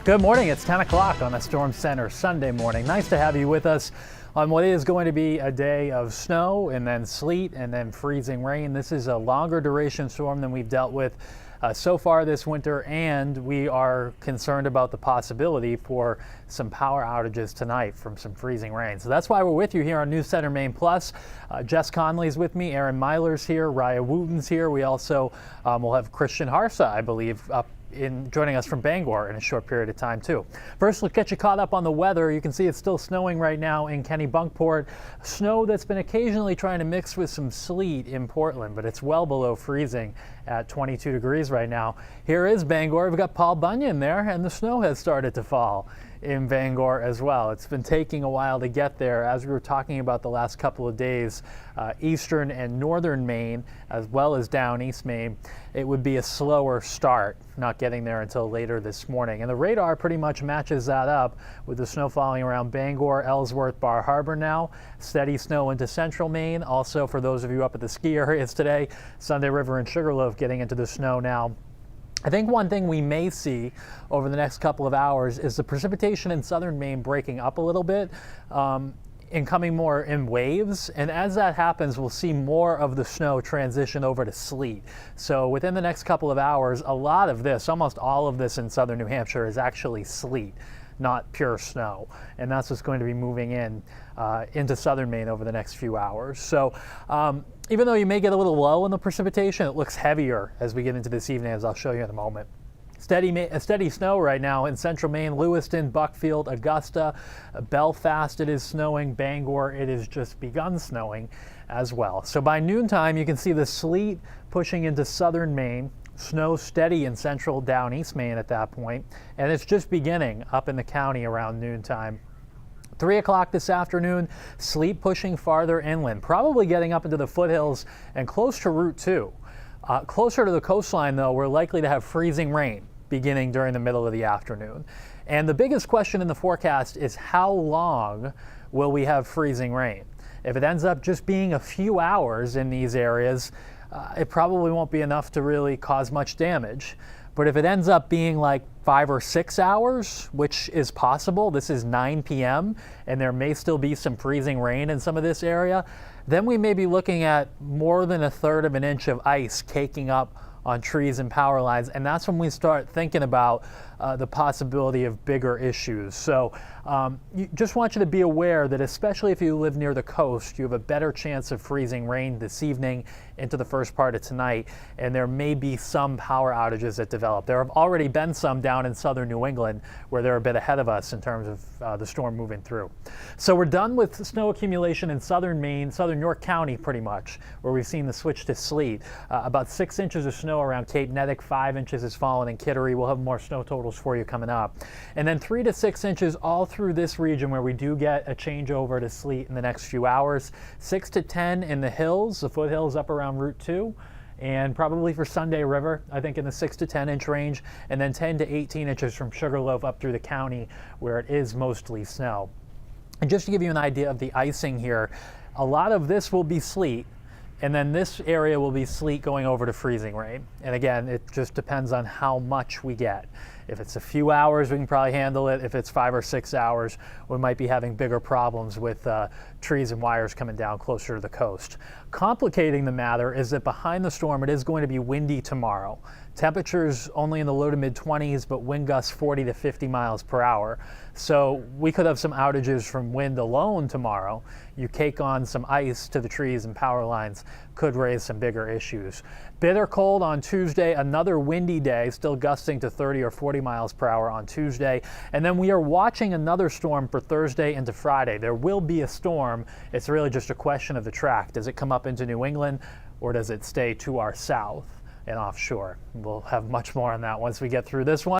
Good morning, it's 10 o'clock on the Storm Center Sunday morning. Nice to have you with us on what is going to be a day of snow and then sleet and then freezing rain. This is a longer duration storm than we've dealt with so far this winter, and we are concerned about the possibility for some power outages tonight from some freezing rain. So that's why we're with you here on News Center Maine Plus. Jess Conley's with me, Aaron Myler's here, Raya Wooten's here. We also will have Christian Harsa, I believe, up joining us from Bangor in a short period of time too. First, let's get you caught up on the weather. You can see it's still snowing right now in Kennebunkport. Snow that's been occasionally trying to mix with some sleet in Portland, but it's well below freezing at 22 degrees right now. Here is Bangor. We've got Paul Bunyan there, and the snow has started to fall in Bangor as well. It's been taking a while to get there. As we were talking about the last couple of days, eastern and northern Maine, as well as down East Maine, it would be a slower start, not getting there until later this morning. And the radar pretty much matches that up with the snow falling around Bangor, Ellsworth, Bar Harbor now. Steady snow into central Maine. Also, for those of you up at the ski areas today, Sunday River and Sugarloaf getting into the snow now. I think one thing we may see over the next couple of hours is the precipitation in southern Maine breaking up a little bit and coming more in waves. And as that happens, we'll see more of the snow transition over to sleet. So within the next couple of hours, a lot of this, almost all of this in southern New Hampshire is actually sleet, not pure snow. And that's what's going to be moving into southern Maine over the next few hours. So even though you may get a little low in the precipitation, it looks heavier as we get into this evening, as I'll show you in a moment. Steady snow right now in central Maine, Lewiston, Buckfield, Augusta, Belfast it is snowing, Bangor it has just begun snowing as well. So by noontime you can see the sleet pushing into southern Maine, snow steady in central down East Maine at that point, and it's just beginning up in the county around noontime. 3 o'clock this afternoon, sleet pushing farther inland, probably getting up into the foothills and close to Route 2. Closer to the coastline, though, we're likely to have freezing rain beginning during the middle of the afternoon. And the biggest question in the forecast is how long will we have freezing rain? If it ends up just being a few hours in these areas, it probably won't be enough to really cause much damage. But if it ends up being like 5 or 6 hours, which is possible, this is 9 p.m., and there may still be some freezing rain in some of this area, then we may be looking at more than 1/3 of an inch of ice caking up on trees and power lines, and that's when we start thinking about the possibility of bigger issues. So just want you to be aware that especially if you live near the coast, you have a better chance of freezing rain this evening into the first part of tonight, and there may be some power outages that develop. There have already been some down in southern New England where they're a bit ahead of us in terms of the storm moving through. So we're done with snow accumulation in southern Maine, southern York County pretty much, where we've seen the switch to sleet. About 6 inches of snow around Cape Nettic, 5 inches has fallen in Kittery. We'll have more snow totals for you coming up. And then 3 to 6 inches all through this region where we do get a changeover to sleet in the next few hours. 6 to 10 in the hills, the foothills up around Route 2. And probably for Sunday River, I think in the 6 to 10 inch range, and then 10 to 18 inches from Sugarloaf up through the county where it is mostly snow. And just to give you an idea of the icing here, a lot of this will be sleet, and then this area will be sleet going over to freezing rain. And again, it just depends on how much we get. If it's a few hours, we can probably handle it. If it's 5 or 6 hours, we might be having bigger problems with trees and wires coming down closer to the coast. Complicating the matter is that behind the storm, it is going to be windy tomorrow. Temperatures only in the low to mid 20s, but wind gusts 40 to 50 miles per hour. So we could have some outages from wind alone tomorrow. You cake on some ice to the trees and power lines, could raise some bigger issues. Bitter cold on Tuesday, another windy day, still gusting to 30 or 40 miles per hour on Tuesday. And then we are watching another storm for Thursday into Friday. There will be a storm. It's really just a question of the track. Does it come up into New England, or does it stay to our south and offshore? We'll have much more on that once we get through this one.